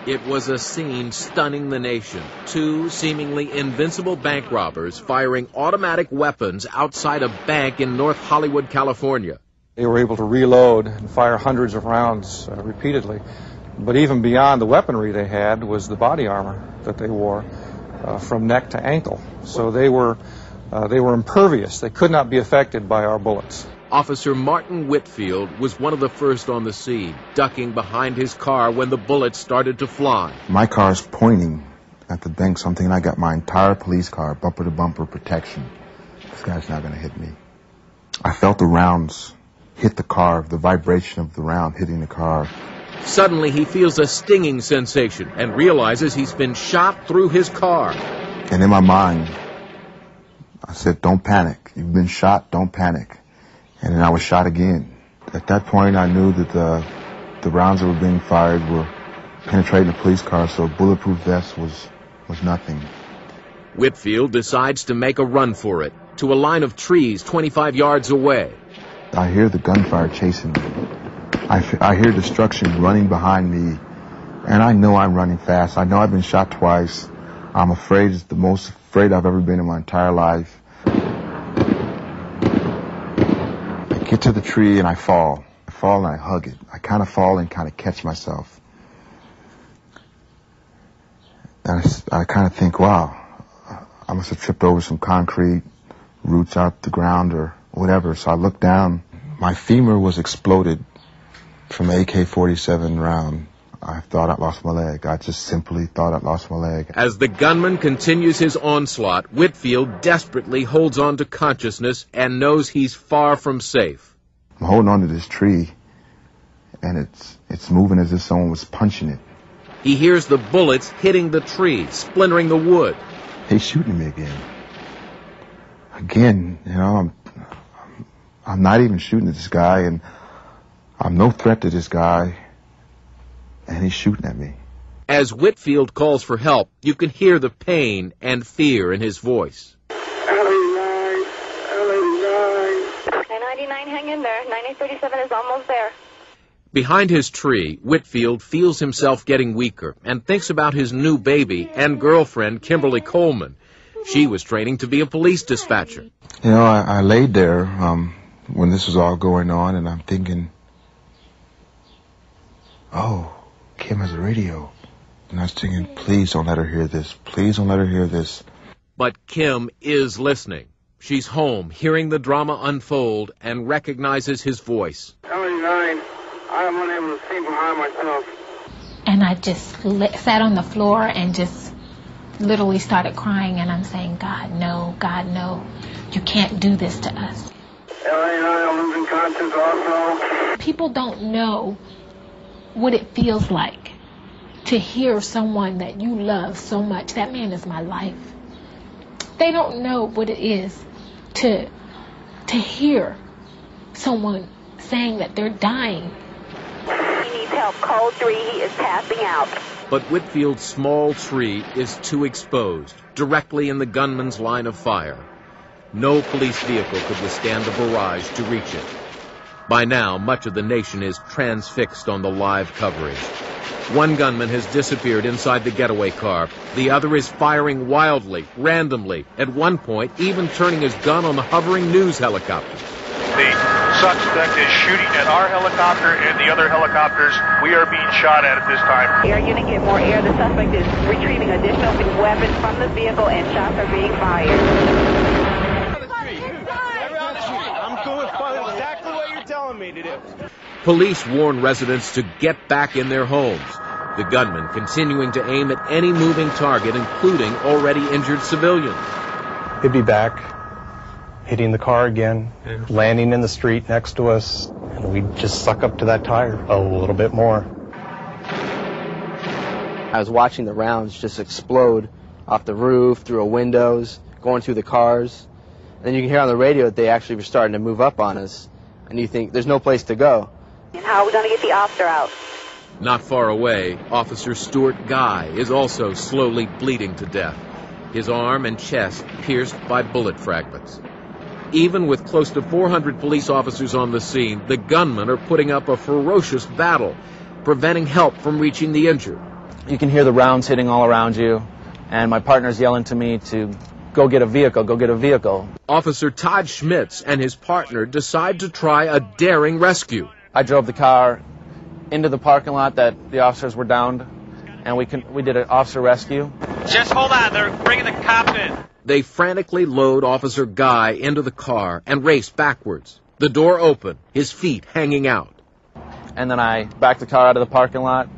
It was a scene stunning the nation. Two seemingly invincible bank robbers firing automatic weapons outside a bank in North Hollywood, California. They were able to reload and fire hundreds of rounds repeatedly. But even beyond the weaponry they had was the body armor that they wore from neck to ankle. So they were impervious. They could not be affected by our bullets. Officer Martin Whitfield was one of the first on the scene, ducking behind his car when the bullets started to fly. My car's pointing at the bank, so I'm thinking I got my entire police car, bumper-to-bumper protection. This guy's not going to hit me. I felt the rounds hit the car, the vibration of the round hitting the car. Suddenly, he feels a stinging sensation and realizes he's been shot through his car. And in my mind, I said, don't panic. You've been shot, don't panic. And then I was shot again. At that point, I knew that the rounds that were being fired were penetrating the police car, so a bulletproof vest was nothing. Whitfield decides to make a run for it, to a line of trees 25 yards away. I hear the gunfire chasing me. I hear destruction running behind me, and I know I'm running fast. I know I've been shot twice. I'm afraid. It's the most afraid I've ever been in my entire life. I get to the tree and I fall. I fall and I hug it. I kind of fall and kind of catch myself. And I kind of think, wow, I must have tripped over some concrete, roots out the ground or whatever. So I look down. My femur was exploded from an AK-47 round. I thought I'd lost my leg. I just simply thought I'd lost my leg. As the gunman continues his onslaught, Whitfield desperately holds on to consciousness and knows he's far from safe. I'm holding on to this tree, and it's moving as if someone was punching it. He hears the bullets hitting the tree, splintering the wood. He's shooting me again. Again, you know, I'm not even shooting at this guy, and I'm no threat to this guy, and he's shooting at me. As Whitfield calls for help, you can hear the pain and fear in his voice. LA 99, hang in there. 9837 is almost there. Behind his tree, Whitfield feels himself getting weaker and thinks about his new baby and girlfriend, Kimberly Coleman. She was training to be a police dispatcher. You know, I laid there when this was all going on, and I'm thinking, oh, Kim has a radio. And I was thinking, please don't let her hear this. Please don't let her hear this. But Kim is listening. She's home, hearing the drama unfold, and recognizes his voice. LA 9, I'm unable to see behind myself. And I just sat on the floor and just literally started crying, and I'm saying, God, no, you can't do this to us. LA 9, I'm losing conscience also. People don't know what it feels like to hear someone that you love so much. That man is my life. They don't know what it is to hear someone saying that they're dying. He needs help. Code 3, he is passing out. But Whitfield's small tree is too exposed, directly in the gunman's line of fire. No police vehicle could withstand the barrage to reach it. By now, much of the nation is transfixed on the live coverage. One gunman has disappeared inside the getaway car. The other is firing wildly, randomly, at one point even turning his gun on the hovering news helicopters. The suspect is shooting at our helicopter and the other helicopters. We are being shot at this time. Air unit, get more air. The suspect is retrieving additional weapons from the vehicle and shots are being fired. Police warn residents to get back in their homes. The gunman continuing to aim at any moving target, including already injured civilians. He'd be back, hitting the car again, landing in the street next to us, and we'd just suck up to that tire a little bit more. I was watching the rounds just explode off the roof, through windows, going through the cars. And then you can hear on the radio that they actually were starting to move up on us. And you think, there's no place to go. And how are we going to get the officer out? Not far away, Officer Stuart Guy is also slowly bleeding to death, his arm and chest pierced by bullet fragments. Even with close to 400 police officers on the scene, the gunmen are putting up a ferocious battle, preventing help from reaching the injured. you can hear the rounds hitting all around you, and my partner's yelling to me to go get a vehicle, go get a vehicle. Officer Todd Schmitz and his partner decide to try a daring rescue. I drove the car into the parking lot that the officers were downed, and we did an officer rescue. Just hold on, they're bringing the cop in. They frantically load Officer Guy into the car and race backwards. The door open, his feet hanging out. And then I backed the car out of the parking lot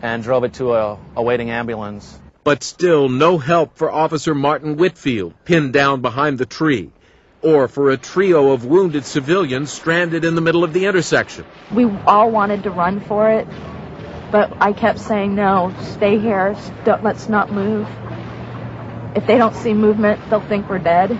and drove it to a waiting ambulance. But still no help for Officer Martin Whitfield, pinned down behind the tree, or for a trio of wounded civilians stranded in the middle of the intersection. We all wanted to run for it, but I kept saying, no, stay here, let's not move. If they don't see movement, they'll think we're dead.